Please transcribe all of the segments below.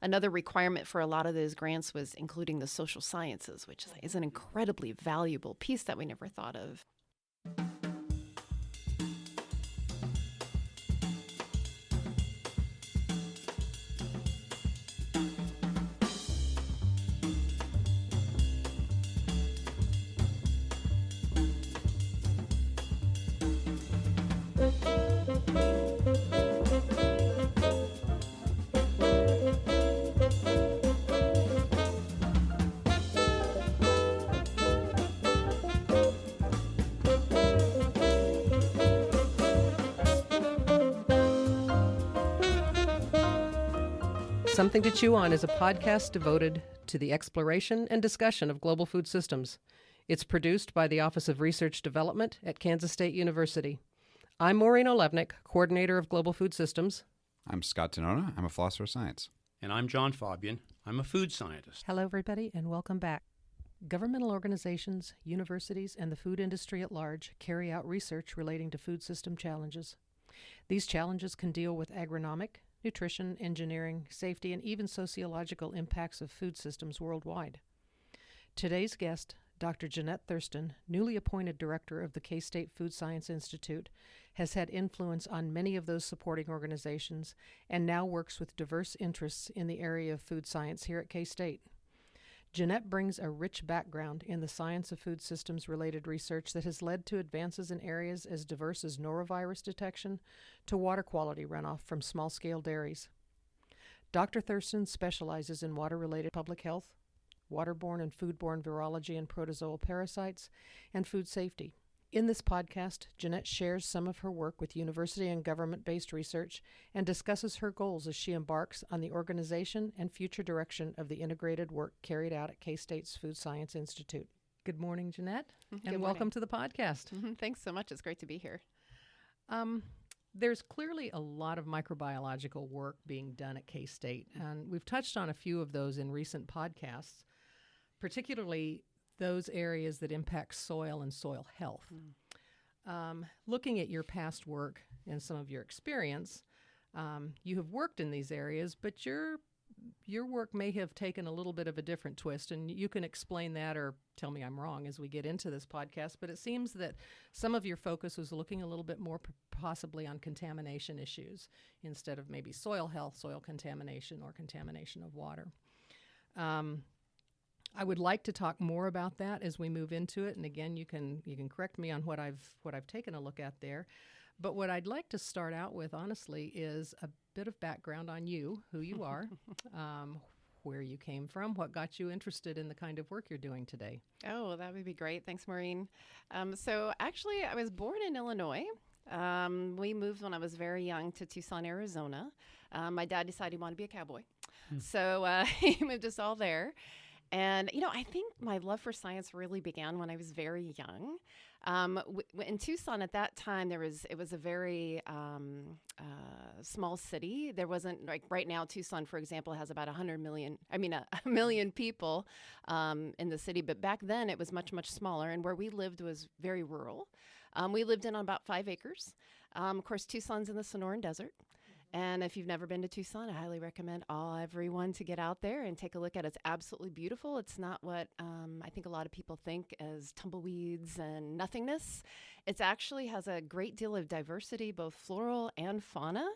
another requirement for a lot of those grants was including the social sciences, which is an incredibly valuable piece that we never thought of. Something to Chew On is a podcast devoted to the exploration and discussion of global food systems. It's produced by the Office of Research Development at Kansas State University. I'm Maureen Olevnik, Coordinator of Global Food Systems. I'm Scott Tenona. I'm a philosopher of science. And I'm John Fabian. I'm a food scientist. Hello, everybody, and welcome back. Governmental organizations, universities, and the food industry at large carry out research relating to food system challenges. These challenges can deal with agronomic, nutrition, engineering, safety, and even sociological impacts of food systems worldwide. Today's guest, Dr. Jeanette Thurston, newly appointed director of the K-State Food Science Institute, has had influence on many of those supporting organizations and now works with diverse interests in the area of food science here at K-State. Jeanette brings a rich background in the science of food systems related research that has led to advances in areas as diverse as norovirus detection to water quality runoff from small-scale dairies. Dr. Thurston specializes in water-related public health, waterborne and foodborne virology and protozoal parasites, and food safety. In this podcast, Jeanette shares some of her work with university and government-based research and discusses her goals as she embarks on the organization and future direction of the integrated work carried out at K-State's Food Science Institute. Good morning, Jeanette, and welcome to the podcast. Thanks so much. It's great to be here. There's clearly a lot of microbiological work being done at K-State, and we've touched on a few of those in recent podcasts, particularly those areas that impact soil and soil health. Looking at your past work and some of your experience, you have worked in these areas, but your work may have taken a little bit of a different twist, and you can explain that or tell me I'm wrong as we get into this podcast, but it seems that some of your focus was looking a little bit more possibly on contamination issues instead of maybe soil health, soil contamination, or contamination of water. I would like to talk more about that as we move into it, and again, you can correct me on what I've taken a look at there. But what I'd like to start out with, honestly, is a bit of background on you, who you are, where you came from, what got you interested in the kind of work you're doing today. Oh, that would be great. Thanks, Maureen. So actually, I was born in Illinois. We moved when I was very young to Tucson, Arizona. My dad decided he wanted to be a cowboy. So he moved us all there. And, I think my love for science really began when I was very young. In Tucson at that time, it was a very small city. There wasn't, like right now, Tucson, for example, has about a million people in the city. But back then it was much, much smaller. And where we lived was very rural. We lived in on about 5 acres. Of course, Tucson's in the Sonoran Desert. And if you've never been to Tucson, I highly recommend everyone to get out there and take a look at it. It's absolutely beautiful. It's not what I think a lot of people think as tumbleweeds and nothingness. It actually has a great deal of diversity, both floral and fauna.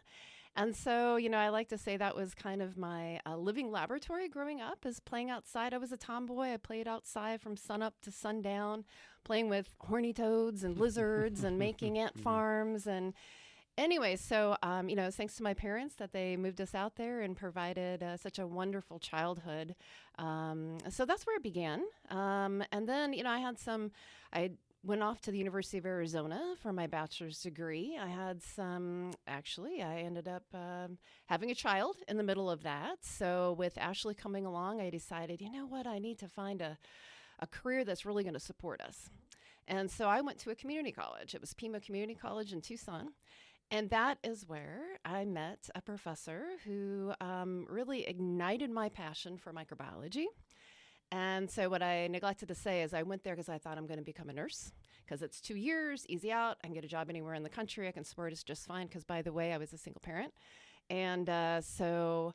And so, I like to say that was kind of my living laboratory growing up, is playing outside. I was a tomboy. I played outside from sunup to sundown, playing with horny toads and lizards and making ant farms. And anyway, so, thanks to my parents that they moved us out there and provided such a wonderful childhood. So that's where it began. And then, I went off to the University of Arizona for my bachelor's degree. I ended up having a child in the middle of that. So with Ashley coming along, I decided, I need to find a career that's really going to support us. And so I went to a community college. It was Pima Community College in Tucson. And that is where I met a professor who really ignited my passion for microbiology. And so what I neglected to say is I went there because I thought I'm going to become a nurse, because it's 2 years, easy out. I can get a job anywhere in the country. I can support us just fine because, by the way, I was a single parent. And so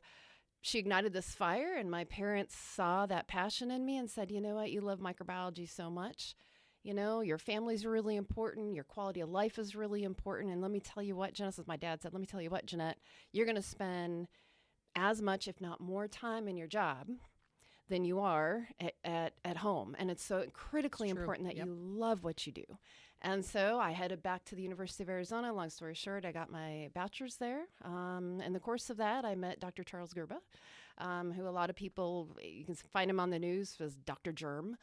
she ignited this fire, and my parents saw that passion in me and said, you know what, you love microbiology so much. You know, your family's really important. Your quality of life is really important. And let me tell you what, Jeanette, as my dad said, let me tell you what, Jeanette, you're going to spend as much, if not more time in your job than you are at home. And it's so critically important that you love what you do. And so I headed back to the University of Arizona. Long story short, I got my bachelor's there. In the course of that, I met Dr. Charles Gerba, who a lot of people, you can find him on the news as Dr. Germ.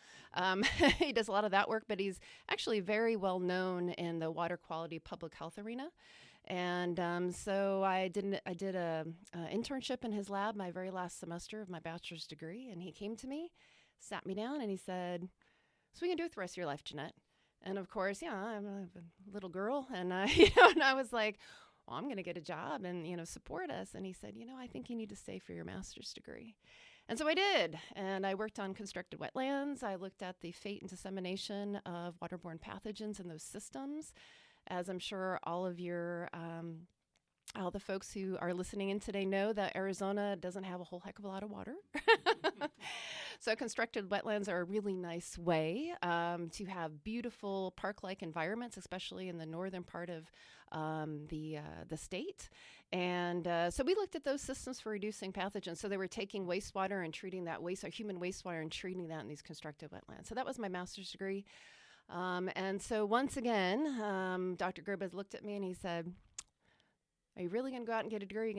He does a lot of that work, but he's actually very well known in the water quality public health arena. And so I did a internship in his lab my very last semester of my bachelor's degree. And he came to me, sat me down, and he said, so what are you going to do with the rest of your life, Jeanette? And of course, I'm a little girl, and and I was like, well, I'm going to get a job and support us. And he said, I think you need to stay for your master's degree. And so I did, and I worked on constructed wetlands. I looked at the fate and dissemination of waterborne pathogens in those systems. As I'm sure all of your all the folks who are listening in today know, that Arizona doesn't have a whole heck of a lot of water. So constructed wetlands are a really nice way to have beautiful park-like environments, especially in the northern part of the state. And so we looked at those systems for reducing pathogens. So they were taking wastewater and treating that human wastewater and treating that in these constructed wetlands. So that was my master's degree. And so once again, Dr. Gerba looked at me and he said, are you really going to go out and get a degree?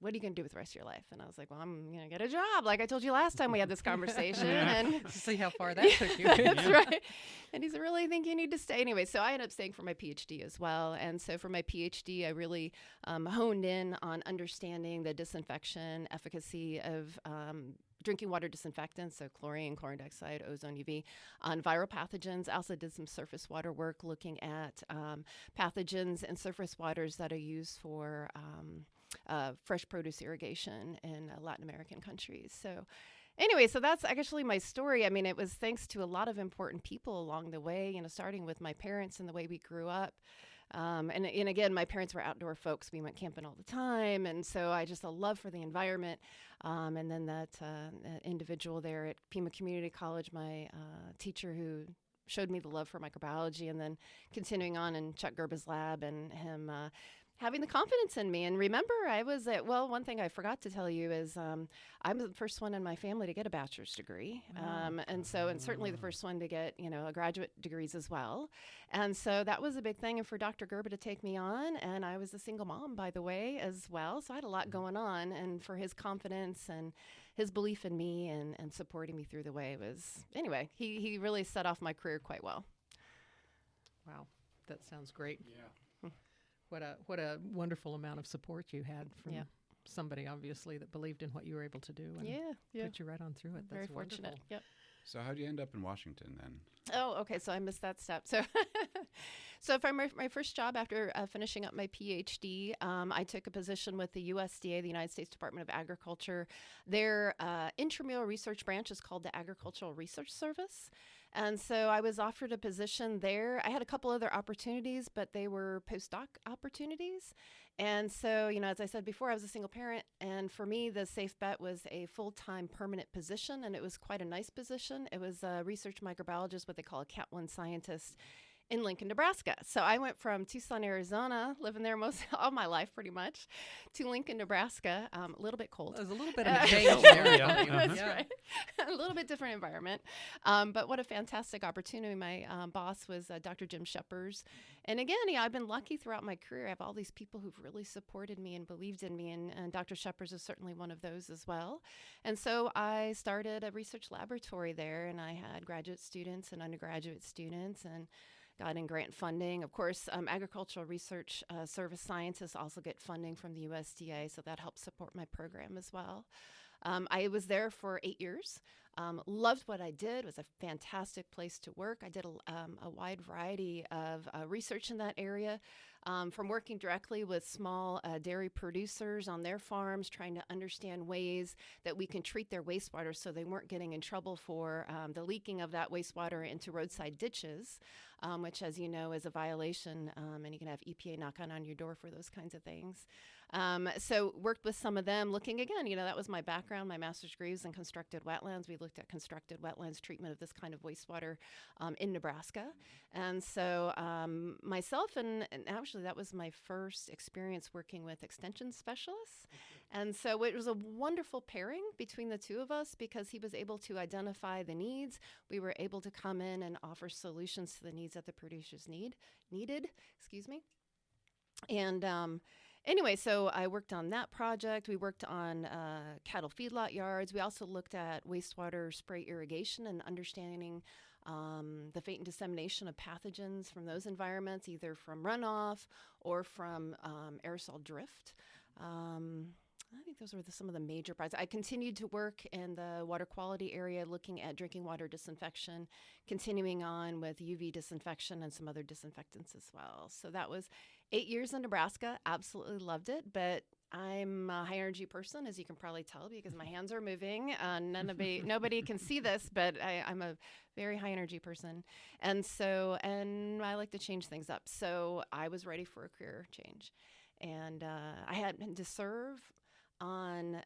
What are you going to do with the rest of your life? And I was like, well, I'm going to get a job, like I told you last time we had this conversation. And see how far that took you. That's right. And he said, really think you need to stay? Anyway, so I ended up staying for my PhD as well. And so for my PhD, I really honed in on understanding the disinfection efficacy of drinking water disinfectants, so chlorine, chlorine dioxide, ozone, UV, on viral pathogens. I also did some surface water work looking at pathogens in surface waters that are used for fresh produce irrigation in Latin American countries. So anyway, so that's actually my story. I mean, it was thanks to a lot of important people along the way, starting with my parents and the way we grew up. And again, my parents were outdoor folks. We went camping all the time. And so I just a love for the environment. And then that individual there at Pima Community College, my teacher who showed me the love for microbiology, and then continuing on in Chuck Gerba's lab and him having the confidence in me. And remember, one thing I forgot to tell you is I'm the first one in my family to get a bachelor's degree. And certainly the first one to get, a graduate degrees as well. And so that was a big thing. And for Dr. Gerba to take me on, and I was a single mom, by the way, as well. So I had a lot going on. And for his confidence and his belief in me and supporting me through the way anyway, he really set off my career quite well. Wow, that sounds great. Yeah. What a wonderful amount of support you had from somebody, obviously, that believed in what you were able to do and put you right on through it. Very That's fortunate. wonderful. Yep. So how do you end up in Washington then? Oh, okay. So I missed that step. So for my first job after finishing up my PhD, I took a position with the USDA, the United States Department of Agriculture. Their intramural research branch is called the Agricultural Research Service. And so I was offered a position there. I had a couple other opportunities, but they were postdoc opportunities. And so, as I said before, I was a single parent. And for me, the safe bet was a full-time permanent position. And it was quite a nice position. It was a research microbiologist, what they call a Cat 1 scientist, in Lincoln, Nebraska. So I went from Tucson, Arizona, living there all my life pretty much, to Lincoln, Nebraska, a little bit cold. There's a little bit of a change there. That's right. A little bit different environment. But what a fantastic opportunity. My boss was Dr. Jim Sheppers. And again, I've been lucky throughout my career. I have all these people who've really supported me and believed in me. And Dr. Sheppers is certainly one of those as well. And so I started a research laboratory there, and I had graduate students and undergraduate students, and got in grant funding. Of course, agricultural research service scientists also get funding from the USDA, so that helps support my program as well. I was there for 8 years. Loved what I did. It was a fantastic place to work. I did a wide variety of research in that area, from working directly with small dairy producers on their farms, trying to understand ways that we can treat their wastewater so they weren't getting in trouble for the leaking of that wastewater into roadside ditches, which, as you know, is a violation, and you can have EPA knock on your door for those kinds of things. So worked with some of them, looking again, that was my background. My master's degree was in constructed wetlands. We looked at constructed wetlands treatment of this kind of wastewater in Nebraska. And so myself, and actually that was my first experience working with extension specialists. And so it was a wonderful pairing between the two of us because he was able to identify the needs. We were able to come in and offer solutions to the needs that the producers needed. And anyway, so I worked on that project. We worked on cattle feedlot yards. We also looked at wastewater spray irrigation and understanding the fate and dissemination of pathogens from those environments, either from runoff or from aerosol drift. I think those were some of the major projects. I continued to work in the water quality area, looking at drinking water disinfection, continuing on with UV disinfection and some other disinfectants as well. So that was 8 years in Nebraska. Absolutely loved it, but I'm a high energy person, as you can probably tell, because my hands are moving. Nobody can see this, but I'm a very high energy person. And I like to change things up. So I was ready for a career change. And I had to serve on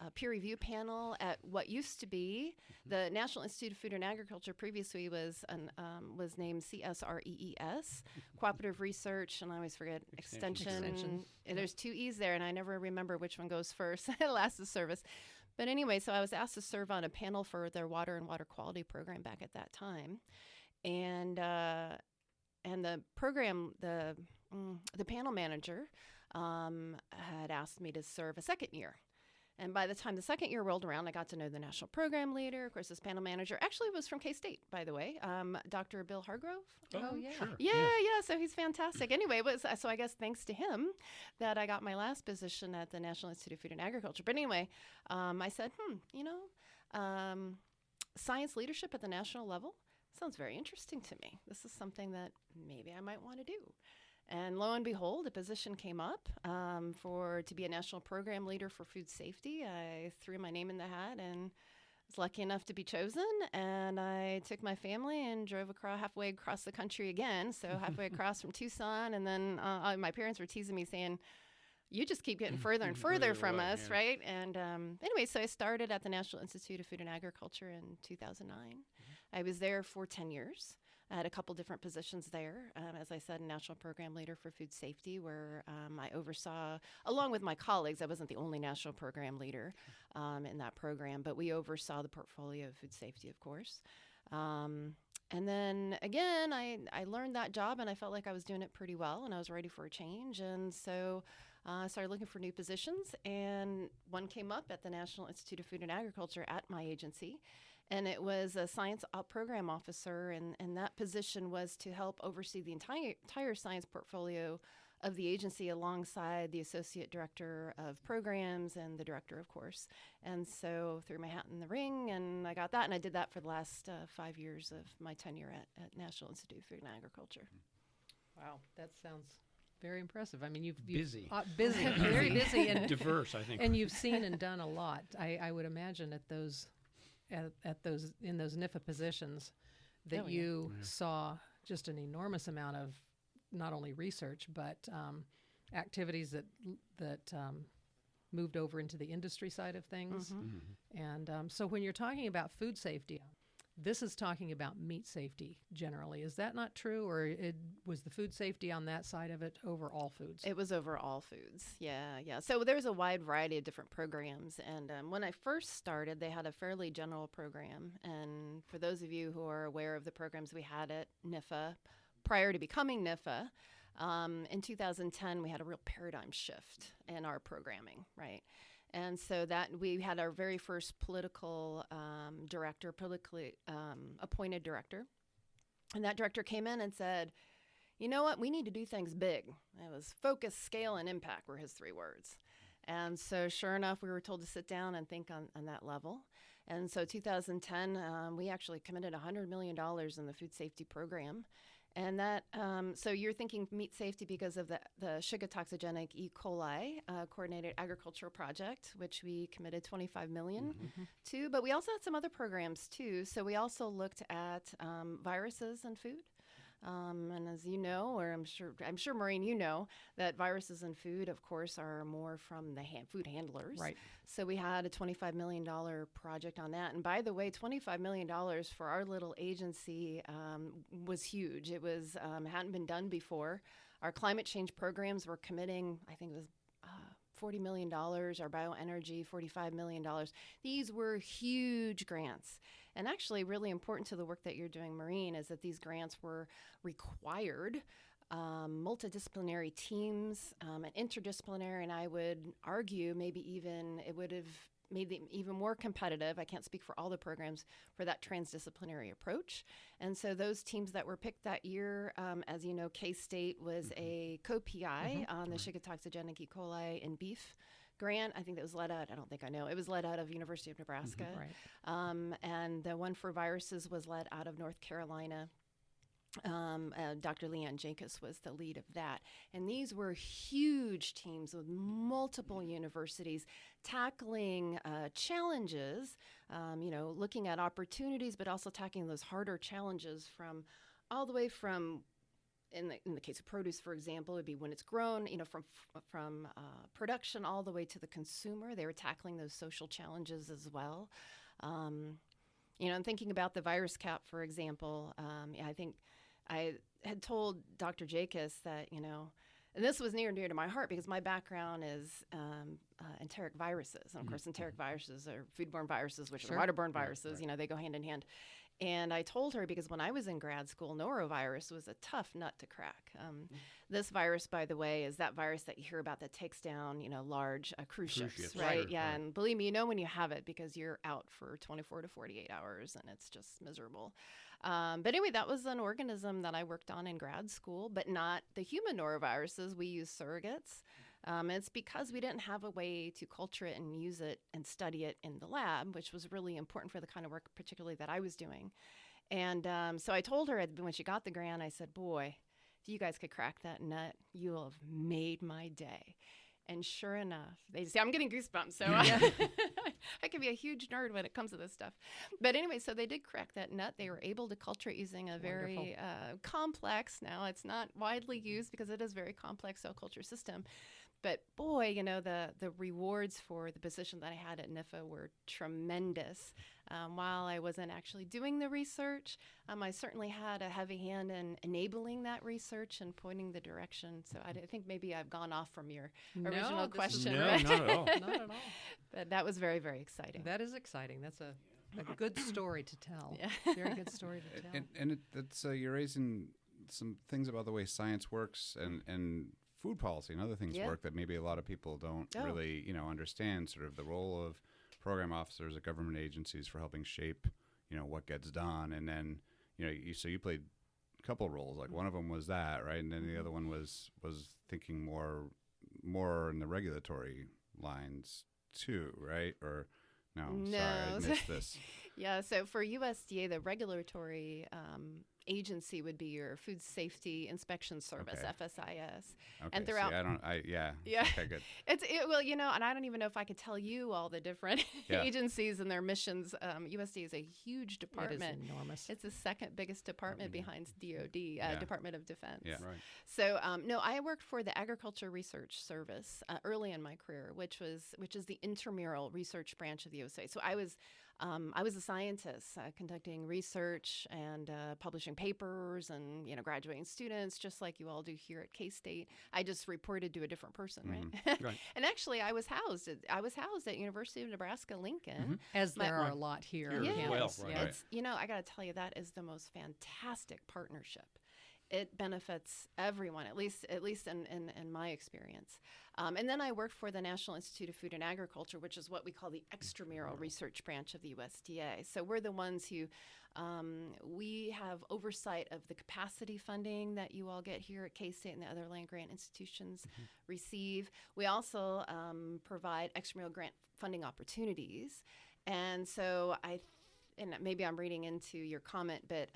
a peer review panel at what used to be the National Institute of Food and Agriculture. Previously was named CSREES, Cooperative Research, and I always forget Extension. And there's 2 E's there, and I never remember which one goes first. Last the service. But anyway, so I was asked to serve on a panel for their water and water quality program back at that time, and the program, the panel manager had asked me to serve a second year. And by the time the second year rolled around, I got to know the national program leader. Of course, this panel manager actually was from K-State, by the way, Dr. Bill Hargrove. Oh, yeah. Sure. Yeah. So he's fantastic. Anyway, so I guess thanks to him that I got my last position at the National Institute of Food and Agriculture. But anyway, I said, science leadership at the national level sounds very interesting to me. This is something that maybe I might want to do. And lo and behold, a position came up to be a national program leader for food safety. I threw my name in the hat and was lucky enough to be chosen. And I took my family and drove halfway across the country again. So halfway across from Tucson. And then my parents were teasing me saying, you just keep getting further and further from us, yeah. Right? And anyway, so I started at the National Institute of Food and Agriculture in 2009. I was there for 10 years. I had a couple different positions there. As I said, national program leader for food safety, where I oversaw, along with my colleagues, I wasn't the only national program leader in that program, but we oversaw the portfolio of food safety, of course. And then again, I learned that job and I felt like I was doing it pretty well and I was ready for a change. And so I started looking for new positions, and one came up at the National Institute of Food and Agriculture at my agency. And it was a science program officer, and that position was to help oversee the entire science portfolio of the agency alongside the associate director of programs and the director, of course. And so threw my hat in the ring, and I got that, and I did that for the last 5 years of my tenure at National Institute of Food and Agriculture. Wow, that sounds very impressive. I mean, you've busy, very busy, and diverse, I think. And you've seen and done a lot. I would imagine at those in those NIFA positions that you saw just an enormous amount of not only research but activities that moved over into the industry side of things. And so when you're talking about food safety, this is talking about meat safety generally. Is that not true, or was the food safety on that side of it over all foods? It was over all foods, yeah. So there's a wide variety of different programs, and when I first started, they had a fairly general program. And for those of you who are aware of the programs we had at NIFA, prior to becoming NIFA, in 2010, we had a real paradigm shift in our programming, right? And so that we had our very first politically appointed director. And that director came in and said, you know what, we need to do things big. It was focus, scale, and impact were his 3 words. And so sure enough, we were told to sit down and think on that level. And so 2010, we actually committed $100 million in the food safety program. And that, so you're thinking meat safety because of the Shiga toxigenic E. coli coordinated agricultural project, which we committed $25 million to. But we also had some other programs too. So we also looked at viruses in food. And as you know, or I'm sure, Maureen, you know that viruses in food, of course, are more from the food handlers. Right. So we had a $25 million project on that. And by the way, $25 million for our little agency was huge. It was hadn't been done before. Our climate change programs were committing, I think it was $40 million, our bioenergy, $45 million. These were huge grants. And actually really important to the work that you're doing, Maureen, is that these grants were required multidisciplinary teams and interdisciplinary, and I would argue maybe even it would have made them even more competitive. I can't speak for all the programs for that transdisciplinary approach. And so those teams that were picked that year, as you know, K-State was a co-PI on the Shigotoxigenic E. coli in beef grant. I think that was led out, it was led out of University of Nebraska. Right. And the one for viruses was led out of North Carolina. Dr. Leanne Jenkins was the lead of that. And these were huge teams with multiple universities tackling challenges, looking at opportunities, but also tackling those harder challenges from all the way from, in the case of produce, for example, it would be when it's grown, from production all the way to the consumer. They were tackling those social challenges as well. And thinking about the virus cap, for example, I think I had told Dr. Jacobs that, and this was near and dear to my heart because my background is enteric viruses. And of course, enteric viruses are foodborne viruses, which are waterborne viruses. Right. They go hand in hand. And I told her because when I was in grad school, norovirus was a tough nut to crack. This virus, by the way, is that virus that you hear about that takes down, large cruise ships, right? Right. Yeah, and believe me, when you have it because you're out for 24 to 48 hours and it's just miserable. But anyway, that was an organism that I worked on in grad school, but not the human noroviruses. We use surrogates. It's because we didn't have a way to culture it and use it and study it in the lab, which was really important for the kind of work particularly that I was doing. And so I told her when she got the grant, I said, boy, if you guys could crack that nut, you'll have made my day. And sure enough, they say, I'm getting goosebumps, so I can be a huge nerd when it comes to this stuff. But anyway, so they did crack that nut. They were able to culture it using a very complex, now it's not widely used because it is a very complex cell culture system. But boy, the rewards for the position that I had at NIFA were tremendous. While I wasn't actually doing the research, I certainly had a heavy hand in enabling that research and pointing the direction. So I think maybe I've gone off from your original question. No, right? not at all. Not at all. But that was very, very exciting. That is exciting. That's a good story to tell. Yeah. Very good story to tell. And it's you're raising some things about the way science works and food policy and other things work that maybe a lot of people don't really, understand sort of the role of program officers at government agencies for helping shape, what gets done. And then, you played a couple roles. Like one of them was that, right? And then the other one was thinking more in the regulatory lines too, right? Or no, sorry, I missed this. Yeah, so for USDA, the regulatory agency would be your Food Safety Inspection Service, FSIS. Okay, And throughout, yeah. Okay, good. And I don't even know if I could tell you all the different agencies and their missions. USDA is a huge department. It is enormous. It's the second biggest department behind DOD, Department of Defense. Yeah. Right. So I worked for the Agriculture Research Service early in my career, which is the intramural research branch of the USDA. So I was a scientist conducting research and publishing papers and graduating students, just like you all do here at K-State. I just reported to a different person, right? Right. And actually, I was housed at University of Nebraska Lincoln. As there are a lot here. Here on as well, campus. right. Yeah. It's I got to tell you, that is the most fantastic partnership. It benefits everyone, at least in my experience. And then I worked for the National Institute of Food and Agriculture, which is what we call the extramural research branch of the USDA. So we're the ones who we have oversight of the capacity funding that you all get here at K-State and the other land-grant institutions receive. We also provide extramural grant funding opportunities. And so and maybe I'm reading into your comment, but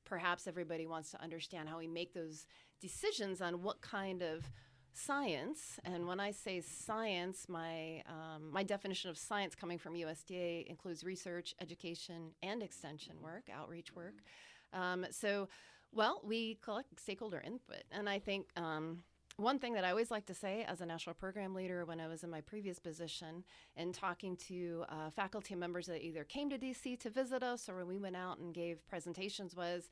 perhaps everybody wants to understand how we make those decisions on what kind of science. And when I say science, my definition of science coming from USDA includes research, education, and extension work, outreach work. So Well, we collect stakeholder input. And I think one thing that I always like to say as a national program leader when I was in my previous position and talking to faculty members that either came to DC to visit us or when we went out and gave presentations was,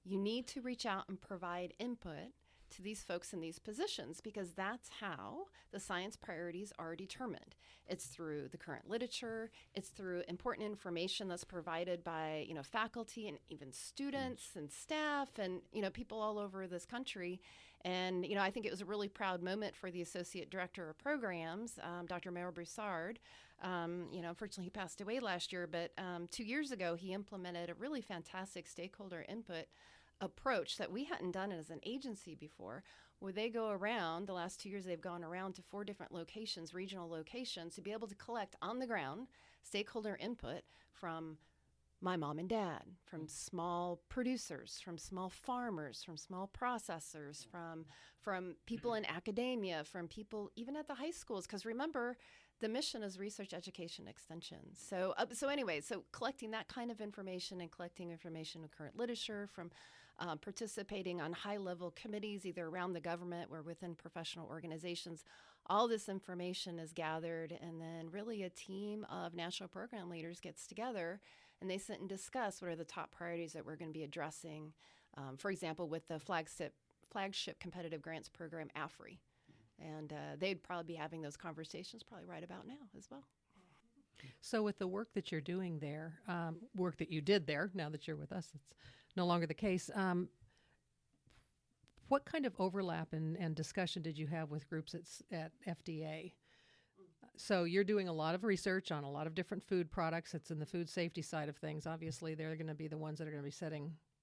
you need to reach out and provide input to these folks in these positions, because that's how the science priorities are determined. It's through the current literature, it's through important information that's provided by, faculty and even students and staff and, people all over this country. And, I think it was a really proud moment for the Associate Director of Programs, Dr. Mayor Broussard. Unfortunately, he passed away last year, but 2 years ago, he implemented a really fantastic stakeholder input approach that we hadn't done as an agency before, where they go around, the last 2 years they've gone around to 4 different locations, regional locations, to be able to collect on the ground stakeholder input from my mom and dad, from small producers, from small farmers, from small processors, from people in academia, from people even at the high schools. Because remember, the mission is research, education, extension. So collecting that kind of information and collecting information of current literature from participating on high-level committees, either around the government or within professional organizations, all this information is gathered, and then really a team of national program leaders gets together, and they sit and discuss what are the top priorities that we're going to be addressing. For example, with the flagship competitive grants program, AFRI. And they'd probably be having those conversations probably right about now as well. So with the work that you're doing there, work that you did there, now that you're with us, it's no longer the case. What kind of overlap and discussion did you have with groups at FDA? So you're doing a lot of research on a lot of different food products. It's in the food safety side of things. Obviously, they're going to be the ones that are going to be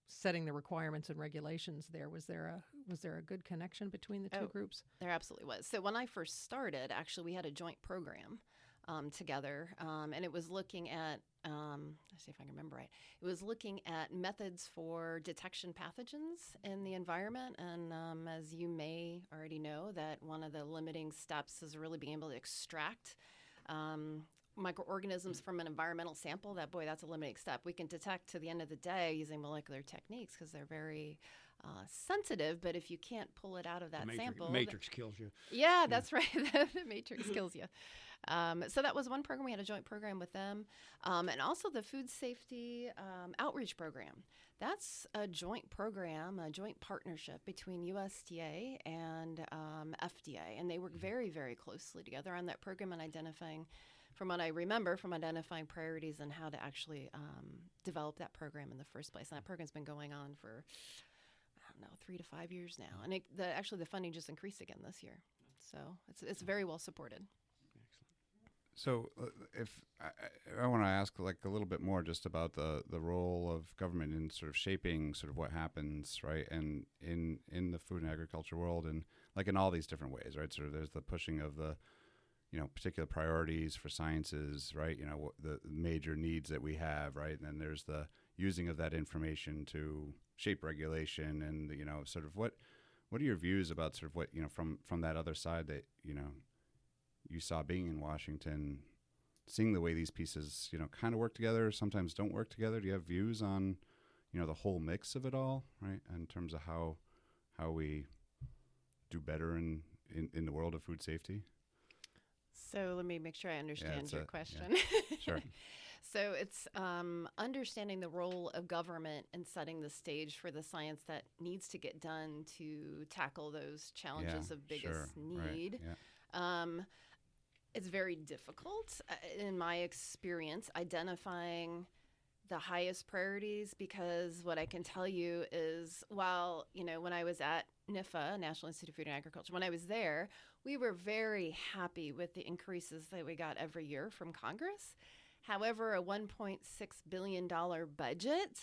setting the requirements and regulations there. Was there a good connection between the two groups? There absolutely was. So when I first started, actually, we had a joint program together, and it was looking at, let's see if I can remember right, it was looking at methods for detection pathogens in the environment. And as you may already know, that one of the limiting steps is really being able to extract microorganisms from an environmental sample. That's a limiting step. We can detect to the end of the day using molecular techniques because they're very sensitive, but if you can't pull it out of that sample... Matrix kills you. Yeah, that's right. The matrix kills you. So that was one program. We had a joint program with them. And also the food safety outreach program. That's a joint program, a joint partnership between USDA and FDA. And they work very, very closely together on that program and identifying, from what I remember, identifying priorities and how to actually develop that program in the first place. And that program's been going on for, 3 to 5 years now. And actually the funding just increased again this year. So it's very well supported. So if I want to ask like a little bit more just about the role of government in sort of shaping sort of what happens, right, and in the food and agriculture world, and like in all these different ways, right? Sort of there's the pushing of the, particular priorities for sciences, right? The major needs that we have, right? And then there's the using of that information to shape regulation, and sort of what are your views about sort of what from that other side that you saw being in Washington, seeing the way these pieces, kind of work together, sometimes don't work together. Do you have views on, the whole mix of it all, right? In terms of how we do better in the world of food safety? So let me make sure I understand your question. Yeah. Sure. So it's understanding the role of government and setting the stage for the science that needs to get done to tackle those challenges of biggest need. Right. Yeah. It's very difficult, in my experience, identifying the highest priorities, because what I can tell you is, while, when I was at NIFA, National Institute of Food and Agriculture, when I was there, we were very happy with the increases that we got every year from Congress. However, a $1.6 billion budget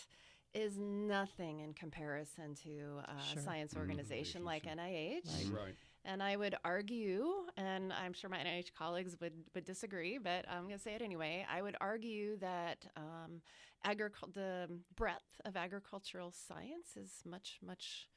is nothing in comparison to a science organization like NIH. Right. And I would argue, and I'm sure my NIH colleagues would disagree, but I'm going to say it anyway, I would argue that the breadth of agricultural science is much, much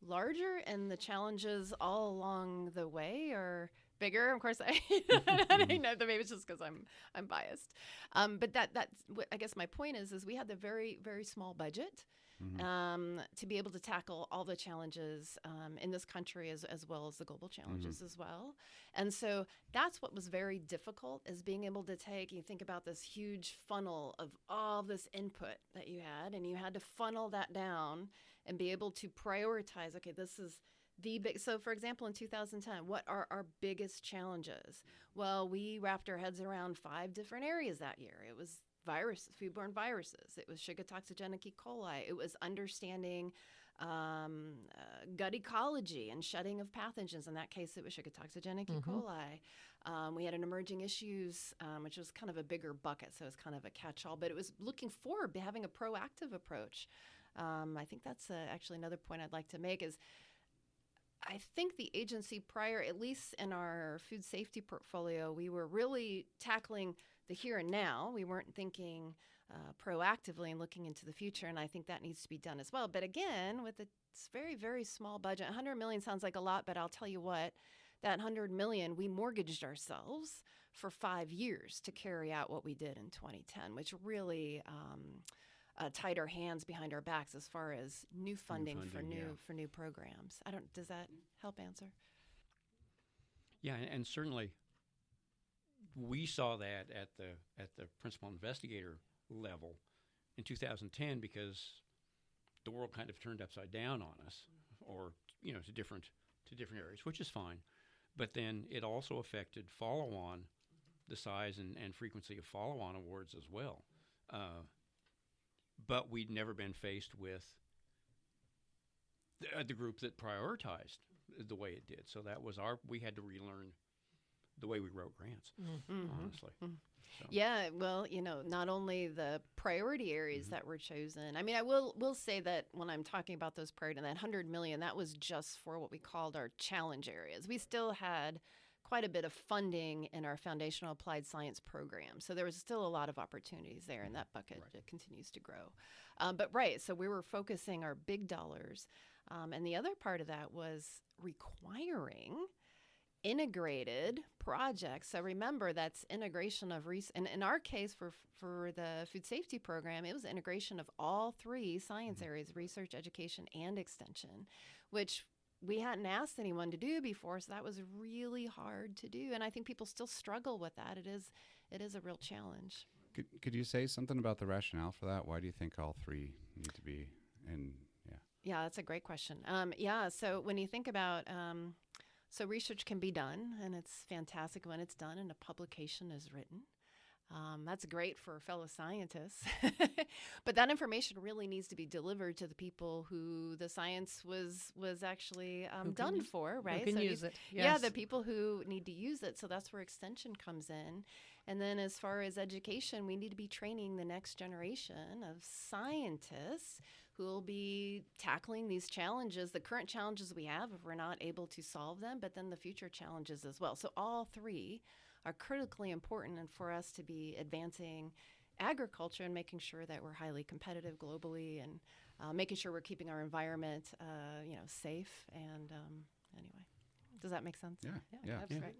larger, and the challenges all along the way are bigger. Of course, I know that maybe it's just because I'm biased. But that's what I guess my point is we had the very, very small budget. to be able to tackle all the challenges in this country as well as the global challenges as well. And so that's what was very difficult, is being able to you think about this huge funnel of all this input that you had, and you had to funnel that down and be able to prioritize, okay, this is the big, so for example, in 2010, what are our biggest challenges? Well, we wrapped our heads around 5 different areas that year. It was viruses, foodborne viruses. It was Shiga toxigenic E. coli. It was understanding gut ecology and shedding of pathogens. In that case, it was Shiga toxigenic E. coli. We had an emerging issues, which was kind of a bigger bucket, so it's kind of a catch-all. But it was looking forward, having a proactive approach. I think that's actually another point I'd like to make is, I think the agency prior, at least in our food safety portfolio, we were really tackling the here and now. We weren't thinking proactively and looking into the future, and I think that needs to be done as well. But again, with a very, very small budget, $100 million sounds like a lot, but I'll tell you what, that $100 million, we mortgaged ourselves for 5 years to carry out what we did in 2010, which really tied our hands behind our backs as far as new funding for new programs. Does that help answer? Yeah, and certainly we saw that at the principal investigator level in 2010, because the world kind of turned upside down on us, or to different areas, which is fine. But then it also affected follow-on, the size and frequency of follow-on awards as well. But we'd never been faced with the group that prioritized the way it did. So that was we had to relearn the way we wrote grants, honestly. So. Yeah, well, not only the priority areas that were chosen. I mean, I will say that when I'm talking about those priority, that $100 million, that was just for what we called our challenge areas. We still had quite a bit of funding in our foundational applied science program. So there was still a lot of opportunities there, and that bucket continues to grow. So we were focusing our big dollars. And the other part of that was requiring integrated projects. So remember, that's integration of and in our case, for the food safety program, it was integration of all 3 science areas: research, education, and extension, which we hadn't asked anyone to do before, so that was really hard to do. And I think people still struggle with that. It is a real challenge. Could you say something about the rationale for that? Why do you think all 3 need to be in? Yeah, that's a great question. So when you think about, so research can be done, and it's fantastic when it's done and a publication is written. That's great for fellow scientists, but that information really needs to be delivered to the people who the science was actually done for, right? Who can use it. Yes. Yeah, the people who need to use it. So that's where extension comes in. And then as far as education, we need to be training the next generation of scientists who will be tackling these challenges, the current challenges we have if we're not able to solve them, but then the future challenges as well. So all 3 are critically important, and for us to be advancing agriculture and making sure that we're highly competitive globally, and making sure we're keeping our environment, safe. And anyway, does that make sense? Yeah. That's right.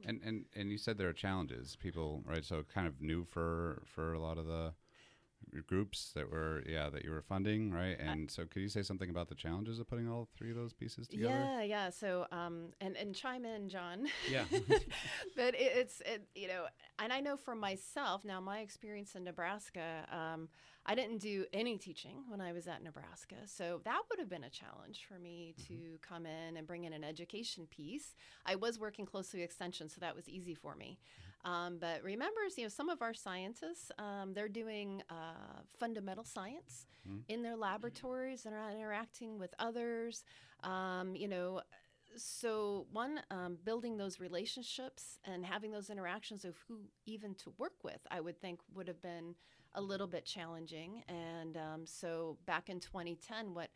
And you said there are challenges, people, right? So kind of new for a lot of the groups that you were funding, right? And so could you say something about the challenges of putting all 3 of those pieces together? Yeah. So and chime in, John. Yeah. But and I know for myself now, my experience in Nebraska, I didn't do any teaching when I was at Nebraska, so that would have been a challenge for me to come in and bring in an education piece. I was working closely with Extension, so that was easy for me. But remember, some of our scientists, they're doing fundamental science in their laboratories and are interacting with others. So building those relationships and having those interactions of who even to work with, I would think would have been a little bit challenging. And so back in 2010, what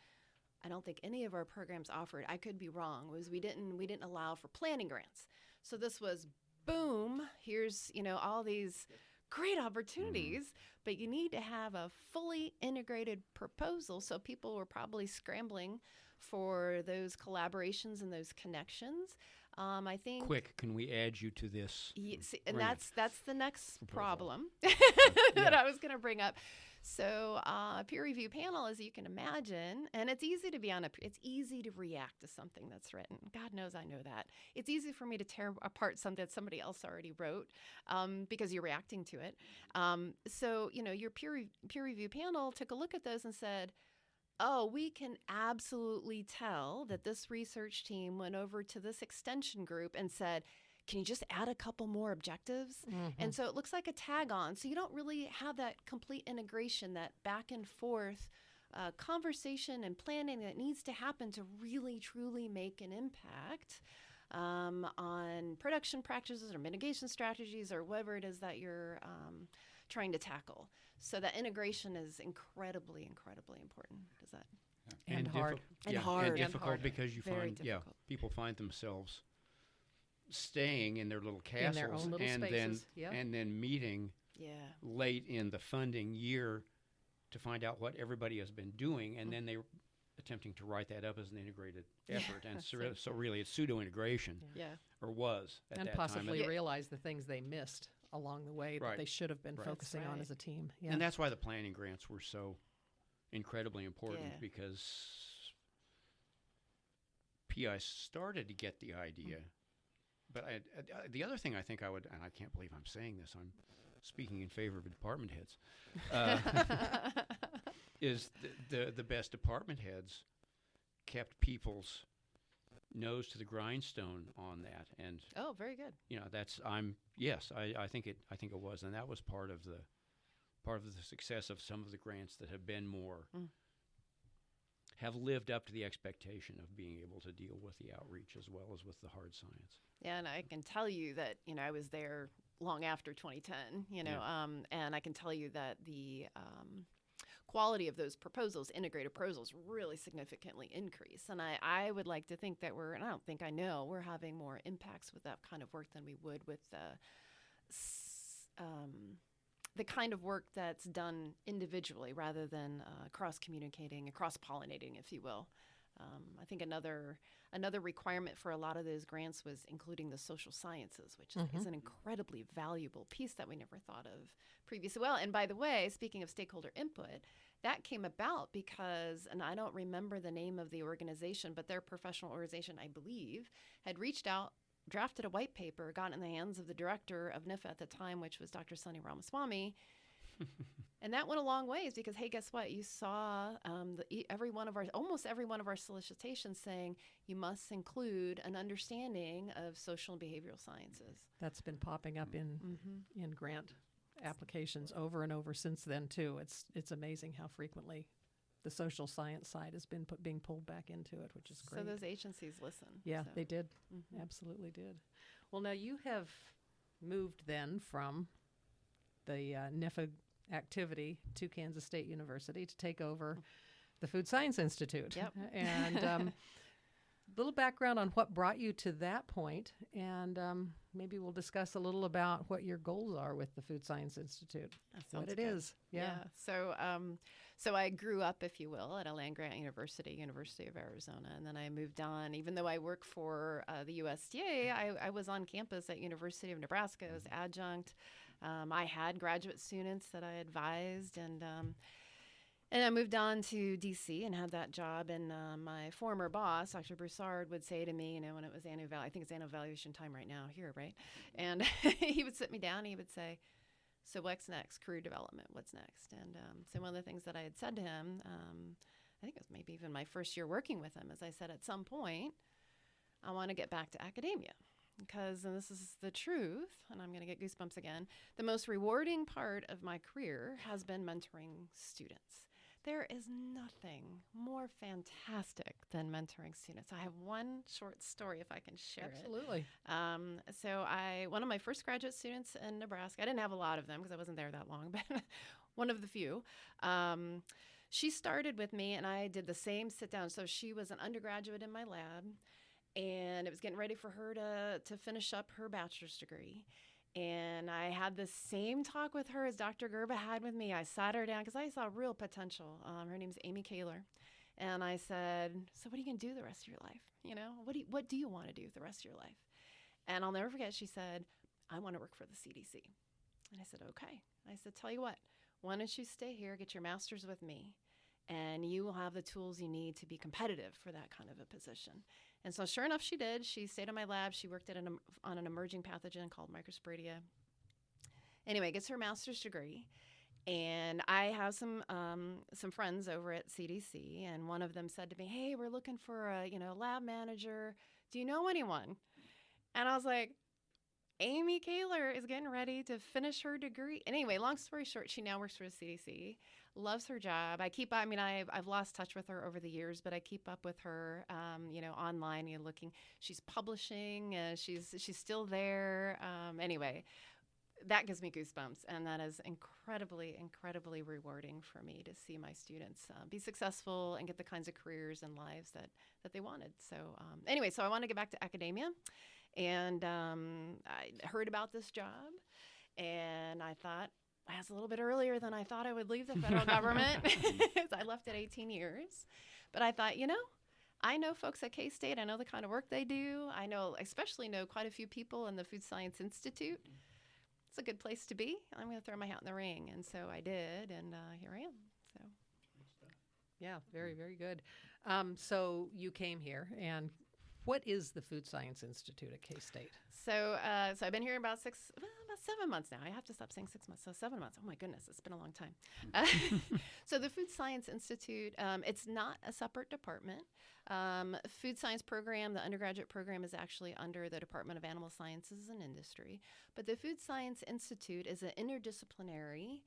I don't think any of our programs offered, I could be wrong, was we didn't allow for planning grants. So this was boom, here's all these great opportunities, but you need to have a fully integrated proposal. So people were probably scrambling for those collaborations and those connections. I think. Quick, can we add you to this? See, and grant that's the next proposal? problem that I was going to bring up. So a peer review panel, as you can imagine, and it's easy to be it's easy to react to something that's written. God knows I know that. It's easy for me to tear apart something that somebody else already wrote because you're reacting to it. So, your peer review panel took a look at those and said, oh, we can absolutely tell that this research team went over to this extension group and said, can you just add a couple more objectives? And so it looks like a tag on. So you don't really have that complete integration, that back and forth conversation and planning that needs to happen to really, truly make an impact on production practices or mitigation strategies or whatever it is that you're trying to tackle. So that integration is incredibly, incredibly important. Does that? Yeah. And hard. And hard. And difficult and hard. because you Very find, difficult. people find themselves staying in their little castles In their own little and spaces. Yep. then meeting late in the funding year to find out what everybody has been doing, and then they're attempting to write that up as an integrated effort. And so really it's pseudo-integration, or was at and that possibly time. realize the things they missed along the way that they should have been focusing on as a team. Yeah. And that's why the planning grants were so incredibly important, because PI started to get the idea. But the other thing I think I would, and I can't believe I'm saying this, I'm speaking in favor of department heads, is the best department heads kept people's nose to the grindstone on that. And oh, very good. I think it was, and that was part of the success of some of the grants that have been more have lived up to the expectation of being able to deal with the outreach as well as with the hard science. Yeah, and I can tell you that, I was there long after 2010, and I can tell you that the quality of those proposals, integrated proposals, really significantly increase. And I would like to think that and I don't think I know, we're having more impacts with that kind of work than we would with the kind of work that's done individually rather than cross-communicating and cross-pollinating, if you will. I think another requirement for a lot of those grants was including the social sciences, which is an incredibly valuable piece that we never thought of previously. Well, and by the way, speaking of stakeholder input, that came about because, and I don't remember the name of the organization, but their professional organization, I believe, had reached out, drafted a white paper, got it in the hands of the director of NIFA at the time, which was Dr. Sunny Ramaswamy. And that went a long ways because, hey, guess what? You saw almost every one of our solicitations saying you must include an understanding of social and behavioral sciences. That's been popping up in grant applications over and over since then too. It's amazing how frequently the social science side has been being pulled back into it, which is great. So those agencies listen. Yeah, they did. Absolutely did. Well, now you have moved then from the NIFA activity to Kansas State University to take over the Food Science Institute. Yep. And little background on what brought you to that point, and maybe we'll discuss a little about what your goals are with the Food Science Institute. What it is. Yeah. So I grew up, if you will, at a land-grant university, University of Arizona, and then I moved on. Even though I work for the USDA, I was on campus at University of Nebraska as adjunct. I had graduate students that I advised, and I moved on to D.C. and had that job. And my former boss, Dr. Broussard, would say to me, when it was I think it's annual evaluation time right now here, right? And he would sit me down and he would say, so what's next? Career development, what's next? And so one of the things that I had said to him, I think it was maybe even my first year working with him, is I said, at some point, I want to get back to academia. Because, and this is the truth, and I'm going to get goosebumps again, the most rewarding part of my career has been mentoring students. There is nothing more fantastic than mentoring students. I have one short story, if I can share it. Absolutely. So one of my first graduate students in Nebraska, I didn't have a lot of them because I wasn't there that long, but one of the few, she started with me, and I did the same sit down. So she was an undergraduate in my lab, and it was getting ready for her to finish up her bachelor's degree. And I had the same talk with her as Dr. Gerba had with me. I sat her down because I saw real potential. Her name's Amy Kaler. And I said, so what are you going to do the rest of your life? You know, what do you want to do the rest of your life? And I'll never forget, she said, I want to work for the CDC. And I said, okay. I said, tell you what, why don't you stay here, get your master's with me, and you will have the tools you need to be competitive for that kind of a position. And so sure enough, she did. She stayed in my lab. She worked on an emerging pathogen called microsporidia. Anyway, gets her master's degree. And I have some friends over at CDC, and one of them said to me, hey, we're looking for a lab manager. Do you know anyone? And I was like, Amy Kaler is getting ready to finish her degree. Anyway, long story short, she now works for the CDC, loves her job. I've lost touch with her over the years, but I keep up with her, online, looking. She's publishing, she's still there. Anyway, that gives me goosebumps, and that is incredibly, incredibly rewarding for me to see my students be successful and get the kinds of careers and lives that they wanted. So anyway, so I want to get back to academia, and I heard about this job, and I thought, that's a little bit earlier than I thought I would leave the federal government. I left at 18 years, but I thought, I know folks at K-State. I know the kind of work they do. I especially know quite a few people in the Food Science Institute. It's a good place to be. I'm going to throw my hat in the ring. And so I did, and here I am. So, yeah, very, very good. So you came here, and what is the Food Science Institute at K-State? So I've been here about 7 months now. I have to stop saying 6 months. So 7 months. Oh my goodness, it's been a long time. So the Food Science Institute, it's not a separate department. Food science program, the undergraduate program, is actually under the Department of Animal Sciences and Industry. But the Food Science Institute is an interdisciplinary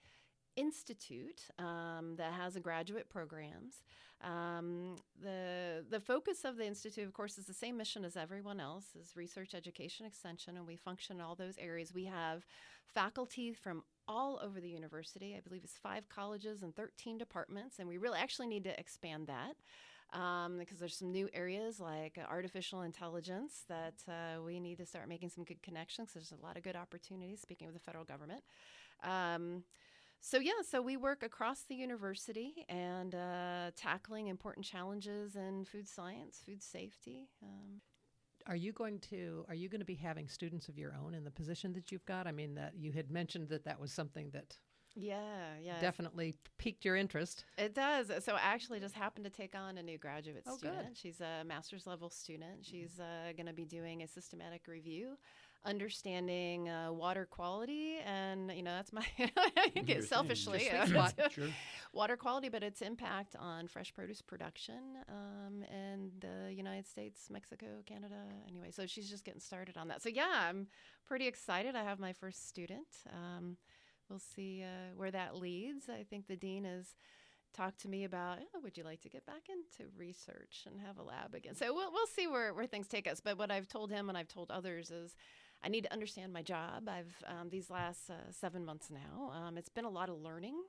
institute that has graduate programs. The focus of the institute, of course, is the same mission as everyone else, is research, education, extension, and we function in all those areas. We have faculty from all over the university. I believe it's 5 colleges and 13 departments, and we really actually need to expand that. Because there's some new areas like artificial intelligence that we need to start making some good connections. There's a lot of good opportunities, speaking of the federal government. So we work across the university and tackling important challenges in food science, food safety. Are you going to be having students of your own in the position that you've got? I mean, that you had mentioned that was something that definitely piqued your interest. It does. So I actually just happened to take on a new graduate student. Good. She's a master's level student. She's going to be doing a systematic review, understanding water quality, and that's my selfishly Sure. water quality, but its impact on fresh produce production in the United States, Mexico, Canada. Anyway, so she's just getting started on that. So I'm pretty excited. I have my first student. We'll see where that leads. I think the dean has talked to me about, would you like to get back into research and have a lab again? So we'll see where things take us. But what I've told him and I've told others is I need to understand my job. I've these last 7 months now, it's been a lot of learning,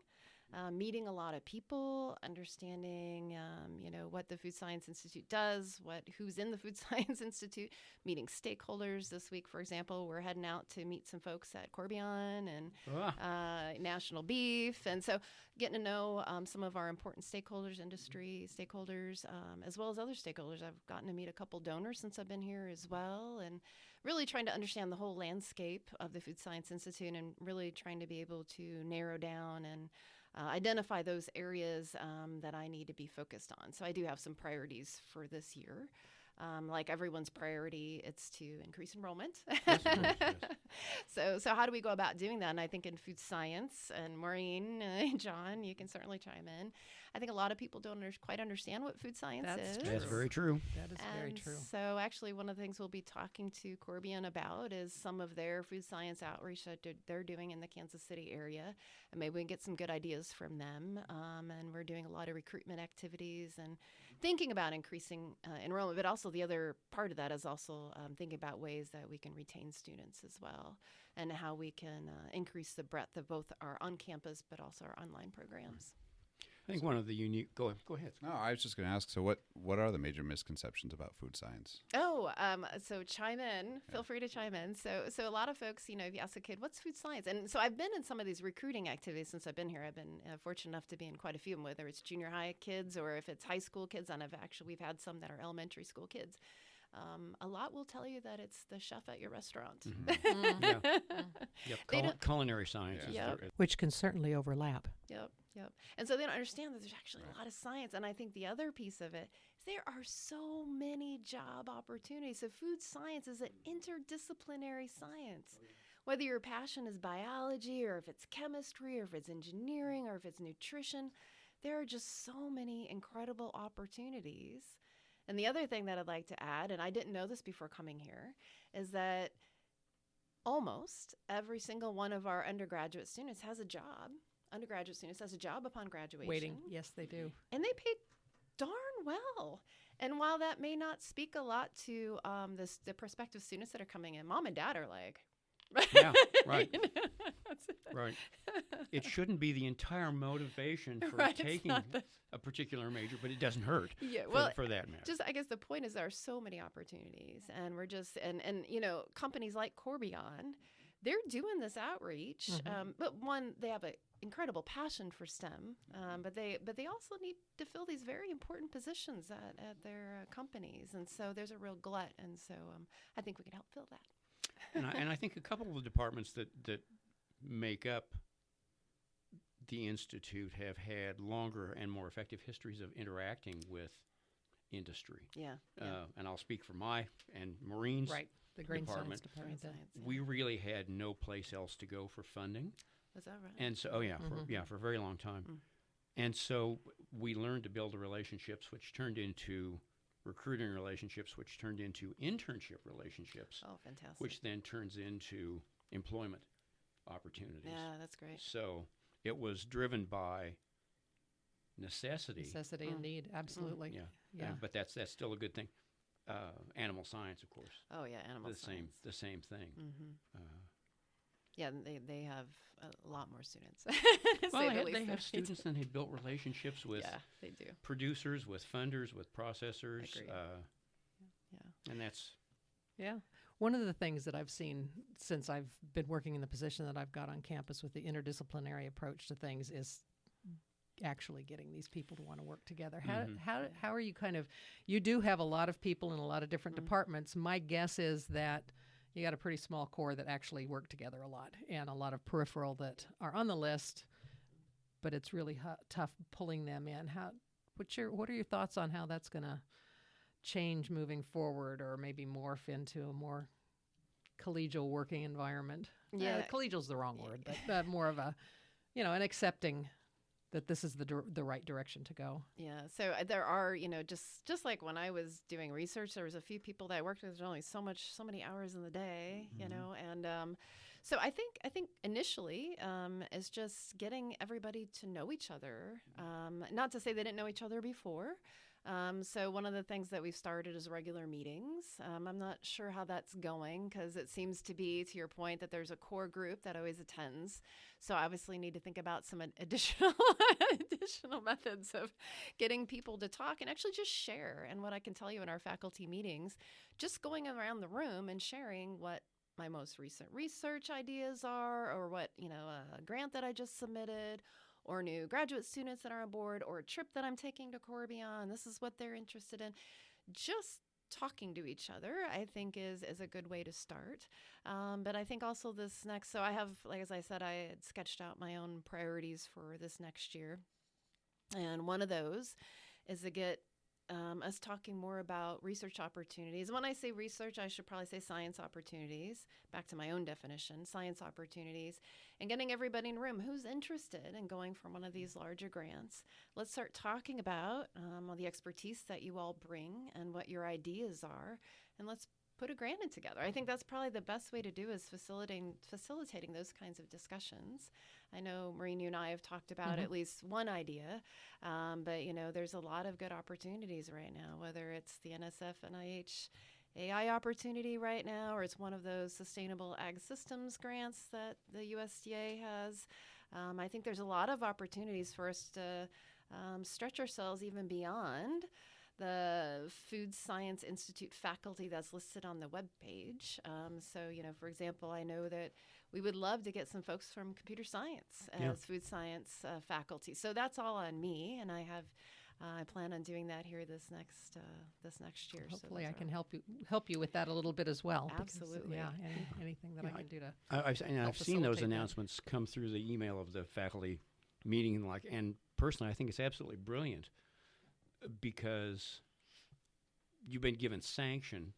meeting a lot of people, understanding, what the Food Science Institute does, who's in the Food Science Institute, meeting stakeholders. This week, for example, we're heading out to meet some folks at Corbion and National Beef. And so getting to know some of our important stakeholders, industry stakeholders, as well as other stakeholders. I've gotten to meet a couple donors since I've been here as well, and really trying to understand the whole landscape of the Food Science Institute and really trying to be able to narrow down and identify those areas that I need to be focused on. So I do have some priorities for this year. Like everyone's priority, it's to increase enrollment. Yes, of course, yes. So how do we go about doing that? And I think in food science, and Maureen, John, you can certainly chime in. I think a lot of people don't quite understand what food science is. True. That's very true. That is very true. So actually one of the things we'll be talking to Corbion about is some of their food science outreach that they're doing in the Kansas City area. And maybe we can get some good ideas from them. And we're doing a lot of recruitment activities and thinking about increasing enrollment. But also the other part of that is also thinking about ways that we can retain students as well and how we can increase the breadth of both our on-campus but also our online programs. I think one of the unique. Go ahead. No, I was just going to ask. So, what are the major misconceptions about food science? So chime in. Feel free to chime in. So a lot of folks, if you ask a kid, "What's food science?" And so I've been in some of these recruiting activities since I've been here. I've been fortunate enough to be in quite a few of them, whether it's junior high kids or if it's high school kids. And we've had some that are elementary school kids. A lot will tell you that it's the chef at your restaurant. Culinary science. Which can certainly overlap. Yep. And so they don't understand that there's actually a lot of science. And I think the other piece of it is there are so many job opportunities. So food science is an interdisciplinary science. Whether your passion is biology or if it's chemistry or if it's engineering or if it's nutrition, there are just so many incredible opportunities. And the other thing that I'd like to add, and I didn't know this before coming here, is that almost every single one of our undergraduate students has a job. Undergraduate students has a job upon graduation. Waiting. Yes, they do. And they pay darn well. And while that may not speak a lot to the prospective students that are coming in, mom and dad are like, yeah, right. Right. It shouldn't be the entire motivation for taking a particular major, but it doesn't hurt for that matter. I guess the point is there are so many opportunities, and we're just, and companies like Corbion, they're doing this outreach, but one, they have an incredible passion for STEM, but they also need to fill these very important positions at their companies, and so there's a real glut, and so I think we can help fill that. And I think a couple of the departments that make up the Institute have had longer and more effective histories of interacting with industry. And I'll speak for my and Maureen's the Grain department. Science Department. We really had no place else to go for funding. Is that right? And so, for a very long time. And so we learned to build relationships, which turned into recruiting relationships, which turned into internship relationships. Oh, fantastic. Which then turns into employment opportunities. Yeah, that's great. So it was driven by necessity. Necessity and need, absolutely. Yeah. But that's still a good thing. Animal science, of course. Oh, yeah, animal science. The same thing. Yeah, they have a lot more students. Well, they have students and they built relationships with they do. producers, with funders, with processors. I agree. And that's... Yeah. One of the things that I've seen since I've been working in the position that I've got on campus with the interdisciplinary approach to things is actually getting these people to want to work together. How are you you do have a lot of people in a lot of different departments. My guess is that you got a pretty small core that actually work together a lot, and a lot of peripheral that are on the list, but it's really tough pulling them in. What are your thoughts on how that's going to change moving forward, or maybe morph into a more collegial working environment? Yeah, collegial's the wrong word, but more of a, an accepting that this is the right direction to go. Yeah. So there are, just like when I was doing research, there was a few people that I worked with. There's only so many hours in the day, and so I think initially is just getting everybody to know each other. Not to say they didn't know each other before. So one of the things that we've started is regular meetings. I'm not sure how that's going because it seems to be, to your point, that there's a core group that always attends. So I obviously need to think about some additional methods of getting people to talk and actually just share. And what I can tell you in our faculty meetings, just going around the room and sharing what my most recent research ideas are, or what, a grant that I just submitted, or new graduate students that are on board, or a trip that I'm taking to Corbion. This is what they're interested in. Just talking to each other, I think, is a good way to start. But I think also this next, so I have, like as I said, I had sketched out my own priorities for this next year. And one of those is to get us talking more about research opportunities. When I say research, I should probably say science opportunities, back to my own definition, science opportunities, and getting everybody in the room who's interested in going for one of these larger grants. Let's start talking about all the expertise that you all bring and what your ideas are, and let's put a grant in together. I think that's probably the best way to do is facilitating those kinds of discussions. I know, Maureen, you and I have talked about at least one idea, but, there's a lot of good opportunities right now, whether it's the NSF NIH AI opportunity right now, or it's one of those sustainable ag systems grants that the USDA has. I think there's a lot of opportunities for us to stretch ourselves even beyond the Food Science Institute faculty that's listed on the webpage. So, for example, I know that we would love to get some folks from computer science as food science faculty. So that's all on me, and I plan on doing that here this next year. Hopefully, I can help you with that a little bit as well. Absolutely, because, anything that I can do to. I've seen those announcements come through the email of the faculty meeting, and personally, I think it's absolutely brilliant because you've been given sanction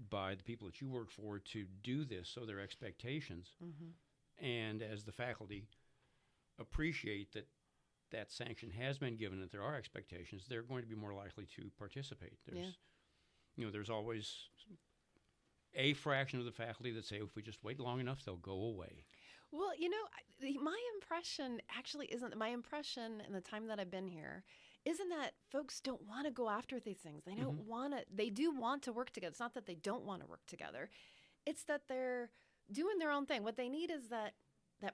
by the people that you work for to do this, so their expectations, and as the faculty appreciate that sanction has been given, that there are expectations, they're going to be more likely to participate. There's always a fraction of the faculty that say, if we just wait long enough, they'll go away. Well, my impression actually isn't, my impression in the time that I've been here isn't that folks don't want to go after these things. They don't want to, they do want to work together. It's not that they don't want to work together. It's that they're doing their own thing. What they need is that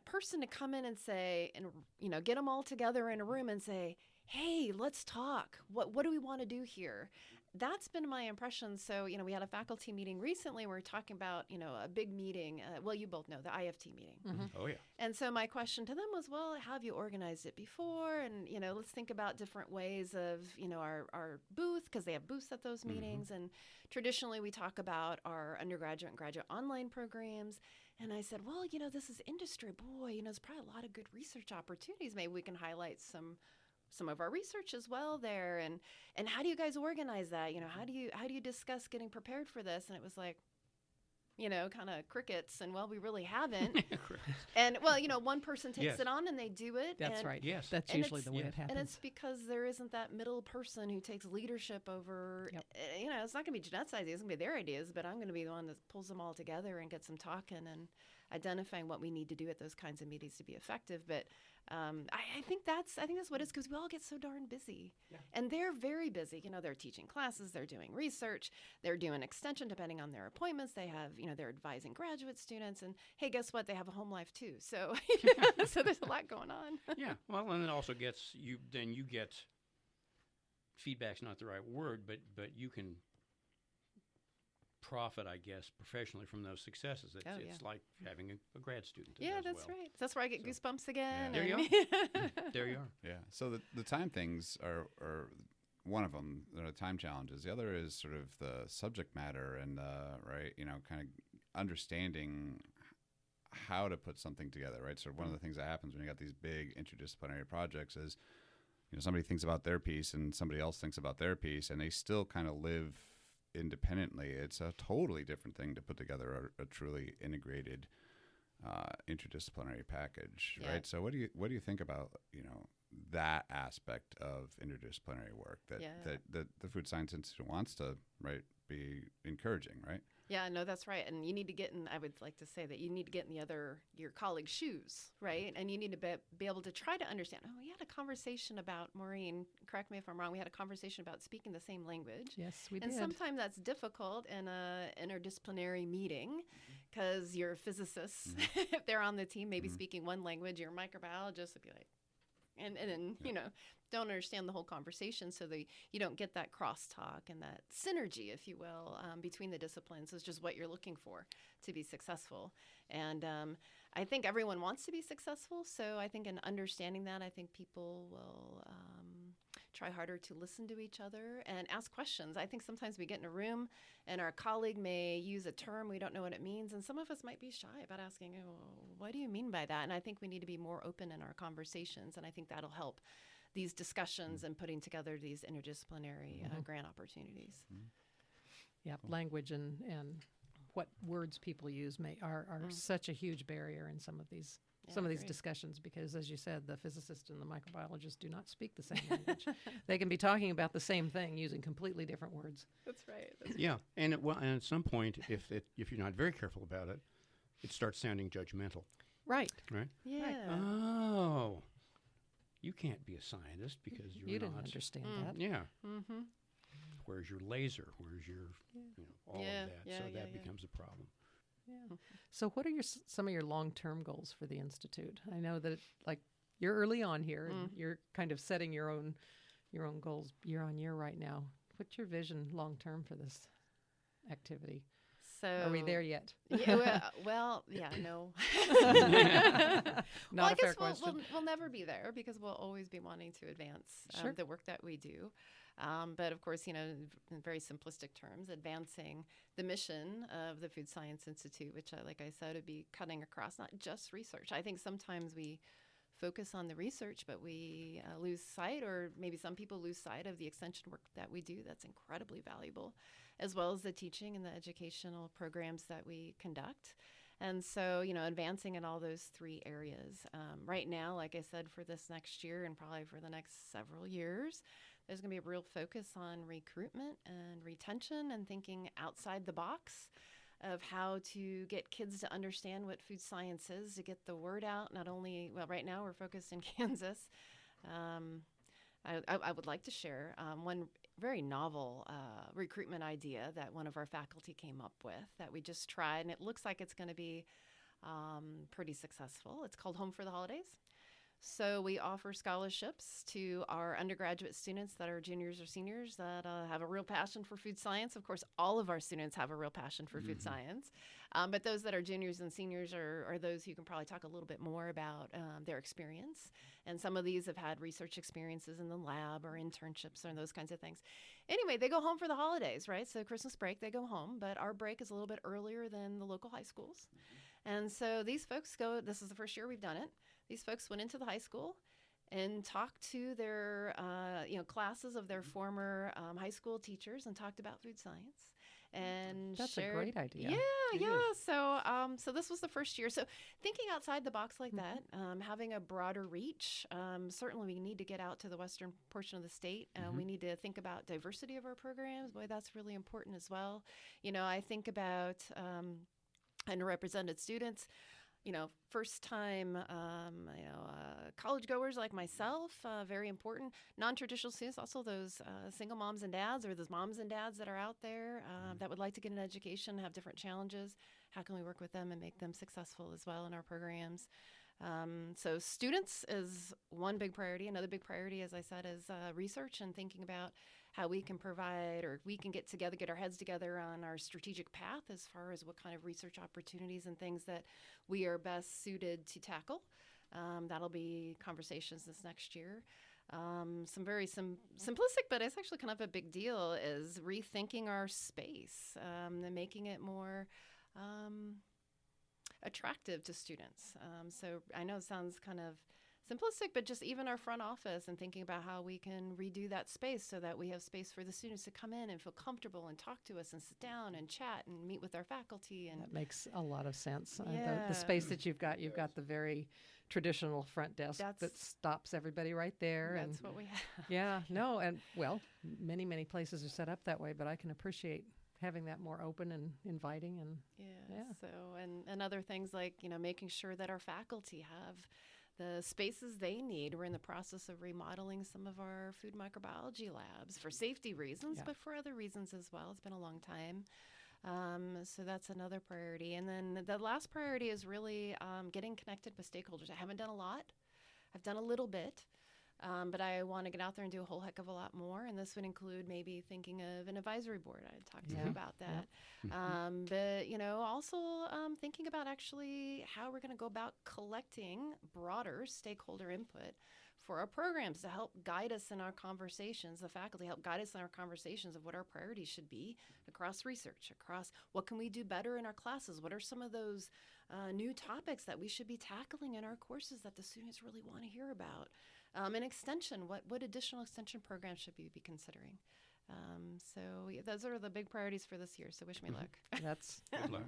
person to come in and say, and get them all together in a room and say, hey, let's talk. What do we want to do here? That's been my impression. So, we had a faculty meeting recently where we were talking about, a big meeting. Well, you both know, the IFT meeting. Oh, yeah. And so my question to them was, well, have you organized it before? And, let's think about different ways of, our booth, because they have booths at those meetings. And traditionally we talk about our undergraduate and graduate online programs. And I said, well, this is industry. Boy, there's probably a lot of good research opportunities. Maybe we can highlight some of our research as well there. And how do you guys organize that? How do you discuss getting prepared for this? And it was like, kind of crickets. And well, we really haven't. And well, one person takes it on and they do it. That's right. Yes. That's usually the way it happens. And it's because there isn't that middle person who takes leadership over, it's not going to be Jeanette's ideas, it's going to be their ideas, but I'm going to be the one that pulls them all together and gets them talking and identifying what we need to do at those kinds of meetings to be effective. But I think that's what it is, because we all get so darn busy. Yeah. And they're very busy. They're teaching classes, they're doing research, they're doing extension depending on their appointments. They have, they're advising graduate students. And hey, guess what? They have a home life too. So, so there's a lot going on. Yeah. Well, and it also gets you get feedback's not the right word, but you can profit, I guess, professionally from those successes. It's like having a grad student. Yeah, that's right. That's where I get goosebumps again. There you are. There you are. Yeah. So the time things are one of them. There are time challenges. The other is sort of the subject matter and kind of understanding how to put something together. Right. So one of the things that happens when you got these big interdisciplinary projects is, somebody thinks about their piece and somebody else thinks about their piece, and they still kind of live independently. It's a totally different thing to put together a truly integrated interdisciplinary package, right? So what do you think about that aspect of interdisciplinary work that the Food Science Institute wants to be encouraging, right? Yeah, no, that's right. And you need to get in, I would like to say that you need to get in your colleagues' shoes, right? And you need to be able to try to understand. Oh, we had a conversation about, Maureen, correct me if I'm wrong, we had a conversation about speaking the same language. Yes, we did. And sometimes that's difficult in a interdisciplinary meeting because your physicists, if they're on the team, maybe speaking one language, your microbiologist would be like, and don't understand the whole conversation, so you don't get that crosstalk and that synergy, if you will, between the disciplines is just what you're looking for to be successful. And I think everyone wants to be successful, so I think in understanding that, I think people will try harder to listen to each other and ask questions. I think sometimes we get in a room and our colleague may use a term, we don't know what it means, and some of us might be shy about asking, what do you mean by that? And I think we need to be more open in our conversations, and I think that'll help these discussions and putting together these interdisciplinary grant opportunities. Yeah, language and what words people use are such a huge barrier in some of these discussions, because, as you said, the physicist and the microbiologist do not speak the same language. They can be talking about the same thing using completely different words. That's right. Yeah, and at some point, if you're not very careful about it, it starts sounding judgmental. Right. Right? Yeah. Right. Oh, you can't be a scientist because you didn't understand that. Yeah. Mm-hmm. Where's your laser? Where's your, all of that? So that becomes a problem. Yeah. So what are some of your long-term goals for the Institute? I know that, you're early on here, and you're kind of setting your own goals year on year right now. What's your vision long term for this activity? So are we there yet? Yeah, no. Not a fair question. We'll never be there because we'll always be wanting to advance the work that we do. But of course, in very simplistic terms, advancing the mission of the Food Science Institute, which, like I said, would be cutting across not just research. I think sometimes we focus on the research, but we lose sight, or maybe some people lose sight of the extension work that we do that's incredibly valuable, as well as the teaching and the educational programs that we conduct. And so, advancing in all those three areas. Right now, like I said, for this next year and probably for the next several years, there's going to be a real focus on recruitment and retention and thinking outside the box of how to get kids to understand what food science is, to get the word out. Not only, right now we're focused in Kansas. I would like to share one very novel recruitment idea that one of our faculty came up with that we just tried, and it looks like it's going to be pretty successful. It's called Home for the Holidays. So we offer scholarships to our undergraduate students that are juniors or seniors that have a real passion for food science. Of course, all of our students have a real passion for food science. But those that are juniors and seniors are those who can probably talk a little bit more about their experience. And some of these have had research experiences in the lab or internships or those kinds of things. Anyway, they go home for the holidays, right? So Christmas break, they go home. But our break is a little bit earlier than the local high schools. And so these folks this is the first year we've done it. These folks went into the high school and talked to their, classes of their former high school teachers and talked about food science. And that's shared, a great idea. Yeah. So this was the first year. So thinking outside the box like that, having a broader reach. Certainly, we need to get out to the western portion of the state. We need to think about diversity of our programs. Boy, that's really important as well. I think about underrepresented students. First time, college goers like myself, very important. Non-traditional students, also those single moms and dads, or those moms and dads that are out there that would like to get an education, have different challenges. How can we work with them and make them successful as well in our programs? So students is one big priority. Another big priority, as I said, is research and thinking about how we can provide, or we can get our heads together on our strategic path as far as what kind of research opportunities and things that we are best suited to tackle. That'll be conversations this next year. Some very simplistic, but it's actually kind of a big deal, is rethinking our space and making it more attractive to students. So I know it sounds kind of simplistic, but just even our front office and thinking about how we can redo that space so that we have space for the students to come in and feel comfortable and talk to us and sit down and chat and meet with our faculty. And that makes a lot of sense. Yeah. The space that you've got the very traditional front desk that stops everybody right there. That's what we have. Yeah, no, and many, many places are set up that way, but I can appreciate having that more open and inviting. And So, and other things like, making sure that our faculty have the spaces they need. We're in the process of remodeling some of our food microbiology labs for safety reasons, but for other reasons as well. It's been a long time. So that's another priority. And then the last priority is really getting connected with stakeholders. I haven't done a lot. I've done a little bit. But I want to get out there and do a whole heck of a lot more. And this would include maybe thinking of an advisory board. I talked to you about that. But, also thinking about actually how we're going to go about collecting broader stakeholder input for our programs to help guide us in our conversations. The faculty help guide us in our conversations of what our priorities should be across research, across what can we do better in our classes, what are some of those new topics that we should be tackling in our courses that the students really want to hear about. And extension, what additional extension programs should we be considering? So those are the big priorities for this year, so wish me luck. That's Good luck.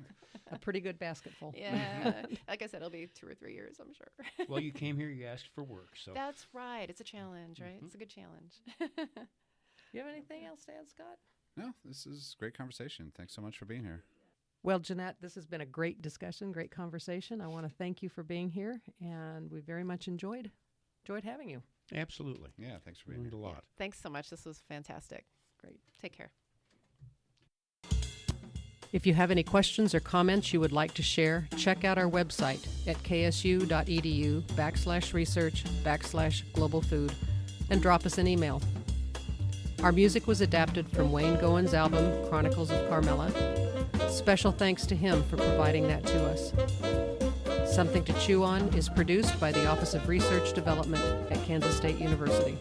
a pretty good basketful. Yeah, like I said, it'll be 2 or 3 years, I'm sure. Well, you came here, you asked for work, so. That's right. It's a challenge, right? It's a good challenge. You have anything else to add, Scott? No, this is great conversation. Thanks so much for being here. Well, Jeanette, this has been a great discussion, great conversation. I want to thank you for being here, and we very much enjoyed having you. Absolutely. Yeah, thanks for being here. Learned a lot. Thanks so much. This was fantastic. Great. Take care. If you have any questions or comments you would like to share, check out our website at ksu.edu/research/global food and drop us an email. Our music was adapted from Wayne Gowen's album, Chronicles of Carmela. Special thanks to him for providing that to us. Something to Chew On is produced by the Office of Research Development at Kansas State University.